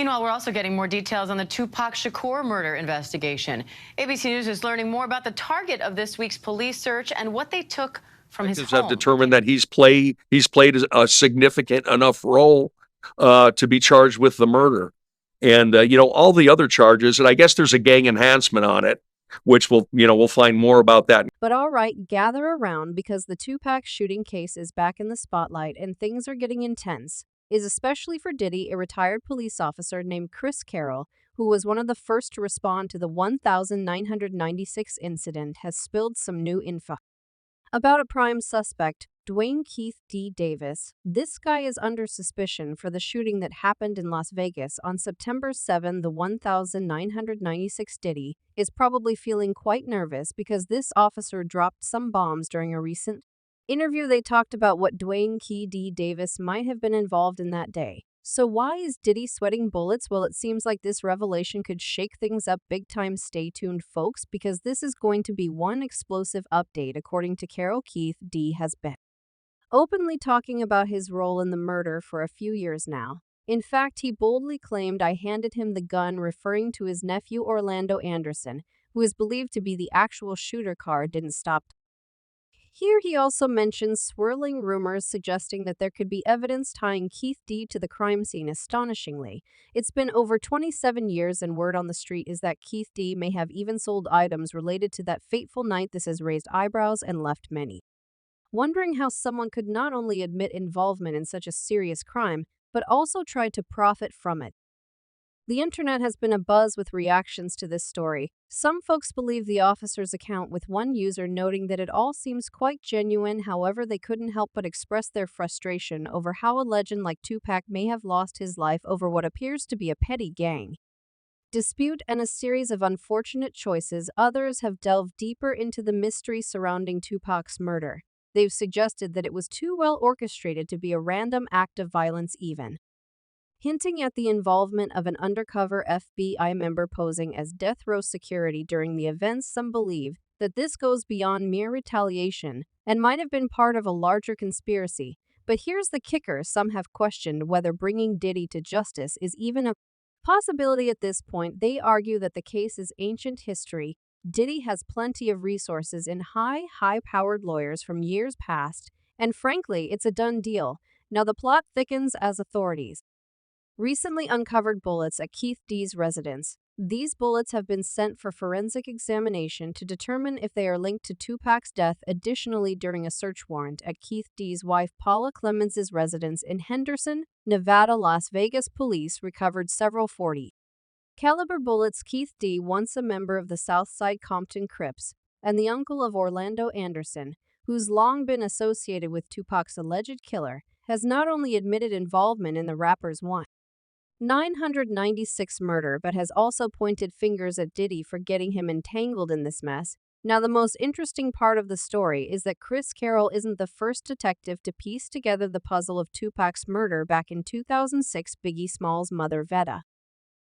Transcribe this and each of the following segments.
Meanwhile, we're also getting more details on the Tupac Shakur murder investigation. ABC News is learning more about the target of this week's police search and what they took from his Detectives have home. determined that he's played a significant enough role to be charged with the murder. And all the other charges, and I guess there's a gang enhancement on it, which we'll find more about that. But all right, gather around because the Tupac shooting case is back in the spotlight and things are getting intense. Is especially for Diddy, a retired police officer named Chris Carroll, who was one of the first to respond to the 1996 incident, has spilled some new info about a prime suspect, Dwayne Keith D. Davis. This guy is under suspicion for the shooting that happened in Las Vegas on September 7. The 1996 Diddy is probably feeling quite nervous because this officer dropped some bombs during a recent interview. They talked about what Dwayne Keith D. Davis might have been involved in that day. So why is Diddy sweating bullets? Well, it seems like this revelation could shake things up big time. Stay tuned, folks, because this is going to be one explosive update. According to Carol, Keith D has been openly talking about his role in the murder for a few years now. In fact, he boldly claimed, "I handed him the gun," referring to his nephew Orlando Anderson, who is believed to be the actual shooter. Car didn't stop. Here he also mentions swirling rumors suggesting that there could be evidence tying Keith D to the crime scene. Astonishingly, it's been over 27 years and word on the street is that Keith D may have even sold items related to that fateful night. This has raised eyebrows and left many wondering how someone could not only admit involvement in such a serious crime, but also try to profit from it. The internet has been abuzz with reactions to this story. Some folks believe the officer's account, with one user noting that it all seems quite genuine. However, they couldn't help but express their frustration over how a legend like Tupac may have lost his life over what appears to be a petty gang dispute and a series of unfortunate choices. Others have delved deeper into the mystery surrounding Tupac's murder. They've suggested that it was too well orchestrated to be a random act of violence, even hinting at the involvement of an undercover FBI member posing as death row security during the events. Some believe that this goes beyond mere retaliation and might have been part of a larger conspiracy. But here's the kicker: some have questioned whether bringing Diddy to justice is even a possibility at this point. They argue that the case is ancient history. Diddy has plenty of resources in high-powered lawyers from years past, and frankly, it's a done deal. Now the plot thickens as authorities recently uncovered bullets at Keith D's residence. These bullets have been sent for forensic examination to determine if they are linked to Tupac's death. Additionally, during a search warrant at Keith D's wife Paula Clemens' residence in Henderson, Nevada, Las Vegas police recovered several .40 caliber bullets. Keith D, once a member of the Southside Compton Crips and the uncle of Orlando Anderson, who's long been associated with Tupac's alleged killer, has not only admitted involvement in the rapper's 1996 murder, but has also pointed fingers at Diddy for getting him entangled in this mess. Now, the most interesting part of the story is that Chris Carroll isn't the first detective to piece together the puzzle of Tupac's murder. Back in 2006, Biggie Small's mother, Vetta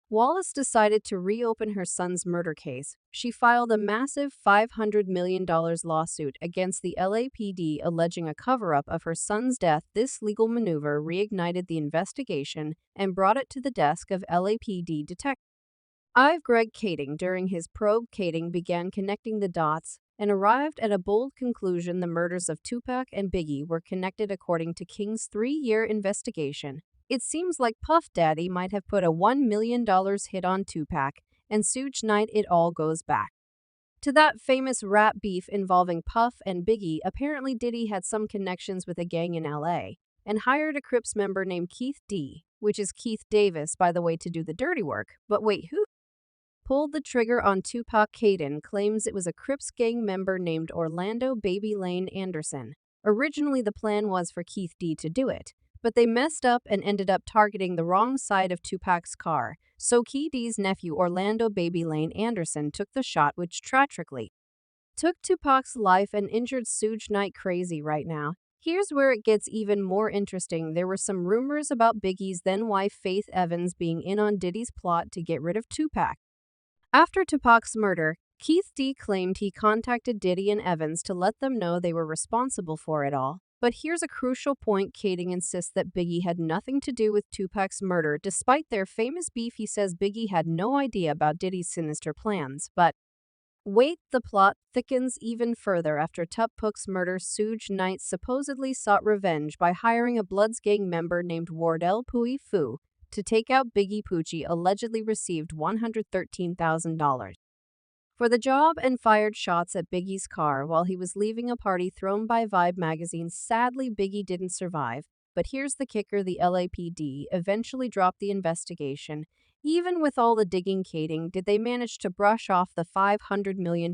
Wallace, decided to reopen her son's murder case. She filed a massive $500 million lawsuit against the LAPD alleging a cover-up of her son's death. This legal maneuver reignited the investigation and brought it to the desk of LAPD Detective Greg Kading. During his probe, Kading began connecting the dots and arrived at a bold conclusion: the murders of Tupac and Biggie were connected. According to King's 3-year investigation, it seems like Puff Daddy might have put a $1 million hit on Tupac, and Suge Knight. It all goes back to that famous rap beef involving Puff and Biggie. Apparently, Diddy had some connections with a gang in LA and hired a Crips member named Keith D, which is Keith Davis, by the way, to do the dirty work. But wait, who pulled the trigger on Tupac? Kading claims it was a Crips gang member named Orlando "Baby Lane" Anderson. Originally, the plan was for Keith D to do it, but they messed up and ended up targeting the wrong side of Tupac's car. So Keith D's nephew Orlando "Baby Lane" Anderson took the shot, which tragically took Tupac's life and injured Suge Knight. Crazy right now. Here's where it gets even more interesting. There were some rumors about Biggie's then wife Faith Evans being in on Diddy's plot to get rid of Tupac. After Tupac's murder, Keith D claimed he contacted Diddy and Evans to let them know they were responsible for it all. But here's a crucial point. Kading insists that Biggie had nothing to do with Tupac's murder. Despite their famous beef, he says Biggie had no idea about Diddy's sinister plans. But wait, the plot thickens even further after Tupac's murder. Suge Knight supposedly sought revenge by hiring a Bloods gang member named Wardell Pui Fu to take out Biggie. Poochie allegedly received $113,000 for the job and fired shots at Biggie's car while he was leaving a party thrown by Vibe magazine. Sadly, Biggie didn't survive. But here's the kicker: the LAPD eventually dropped the investigation. Even with all the digging, Kading, did they manage to brush off the $500 million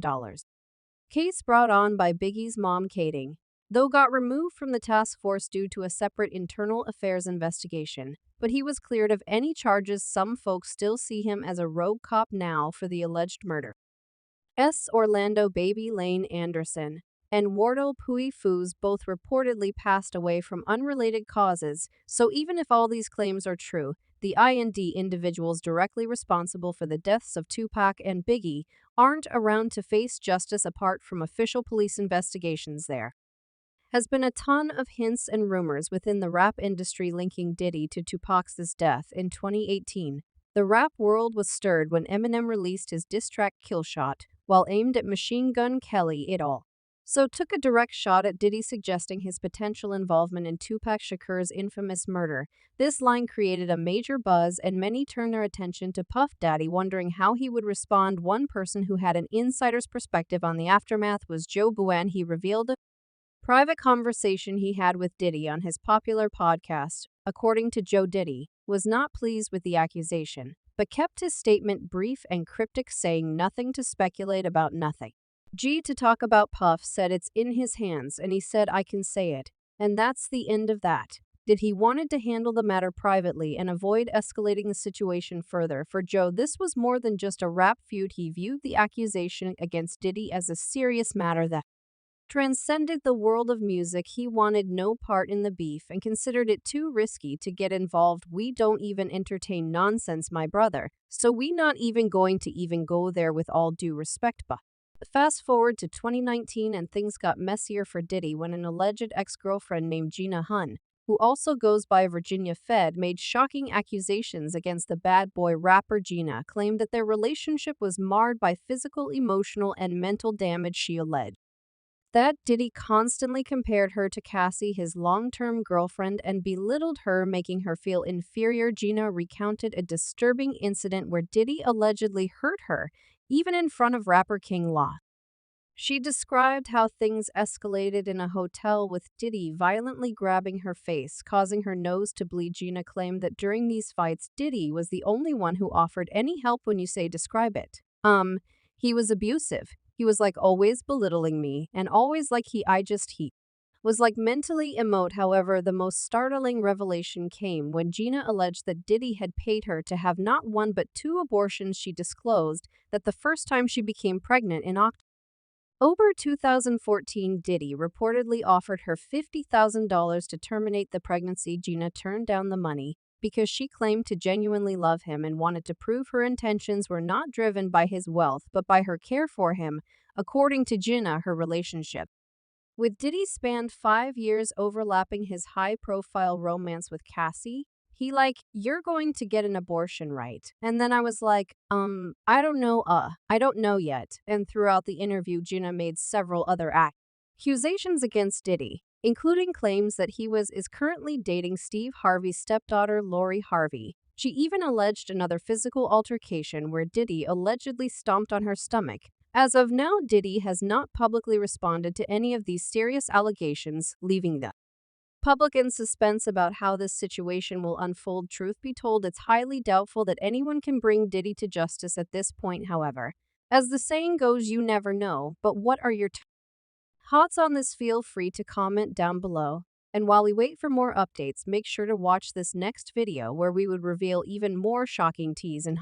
case brought on by Biggie's mom. Kading, though, got removed from the task force due to a separate internal affairs investigation, but he was cleared of any charges. Some folks still see him as a rogue cop now for the alleged murder. Orlando Baby Lane Anderson and Wardell Pui Fu's both reportedly passed away from unrelated causes, so even if all these claims are true, the individuals directly responsible for the deaths of Tupac and Biggie aren't around to face justice. Apart from official police investigations, there has been a ton of hints and rumors within the rap industry linking Diddy to Tupac's death in 2018. The rap world was stirred when Eminem released his diss track Killshot, while aimed at Machine Gun Kelly. It all so took a direct shot at Diddy, suggesting his potential involvement in Tupac Shakur's infamous murder. This line created a major buzz, and many turned their attention to Puff Daddy, wondering how he would respond. One person who had an insider's perspective on the aftermath was Joe Budden. He revealed a private conversation he had with Diddy on his popular podcast. According to Joe, Diddy was not pleased with the accusation, but kept his statement brief and cryptic, saying nothing to speculate about nothing. To talk about Puff said it's in his hands, and he said I can say it, and that's the end of that. He wanted to handle the matter privately and avoid escalating the situation further. For Joe, this was more than just a rap feud. He viewed the accusation against Diddy as a serious matter that transcended the world of music. He wanted no part in the beef and considered it too risky to get involved. We don't even entertain nonsense, my brother, so we not even going to even go there, with all due respect. But fast forward to 2019 and things got messier for Diddy when an alleged ex-girlfriend named Gina Hunn, who also goes by Virginia Fed, made shocking accusations against the bad boy rapper. Gina claimed that their relationship was marred by physical, emotional, and mental damage. She alleged that Diddy constantly compared her to Cassie, his long-term girlfriend, and belittled her, making her feel inferior. Gina recounted a disturbing incident where Diddy allegedly hurt her, even in front of rapper King Law. She described how things escalated in a hotel, with Diddy violently grabbing her face, causing her nose to bleed. Gina claimed that during these fights, Diddy was the only one who offered any help. When you say describe it, he was abusive. He was like always belittling me, and always like he was like mentally emote. However, the most startling revelation came when Gina alleged that Diddy had paid her to have not one but 2 abortions. She disclosed that the first time she became pregnant in October 2014, Diddy reportedly offered her $50,000 to terminate the pregnancy. Gina turned down the money because she claimed to genuinely love him and wanted to prove her intentions were not driven by his wealth but by her care for him. According to Gina, her relationship with Diddy spanned 5 years, overlapping his high-profile romance with Cassie. He you're going to get an abortion, right? And then I was like, I don't know yet. And throughout the interview, Gina made several other accusations against Diddy, including claims that he is currently dating Steve Harvey's stepdaughter, Lori Harvey. She even alleged another physical altercation where Diddy allegedly stomped on her stomach. As of now, Diddy has not publicly responded to any of these serious allegations, leaving the public in suspense about how this situation will unfold. Truth be told, it's highly doubtful that anyone can bring Diddy to justice at this point. However, as the saying goes, you never know. But what are your thoughts on this? Feel free to comment down below. And while we wait for more updates, make sure to watch this next video where we would reveal even more shocking teas and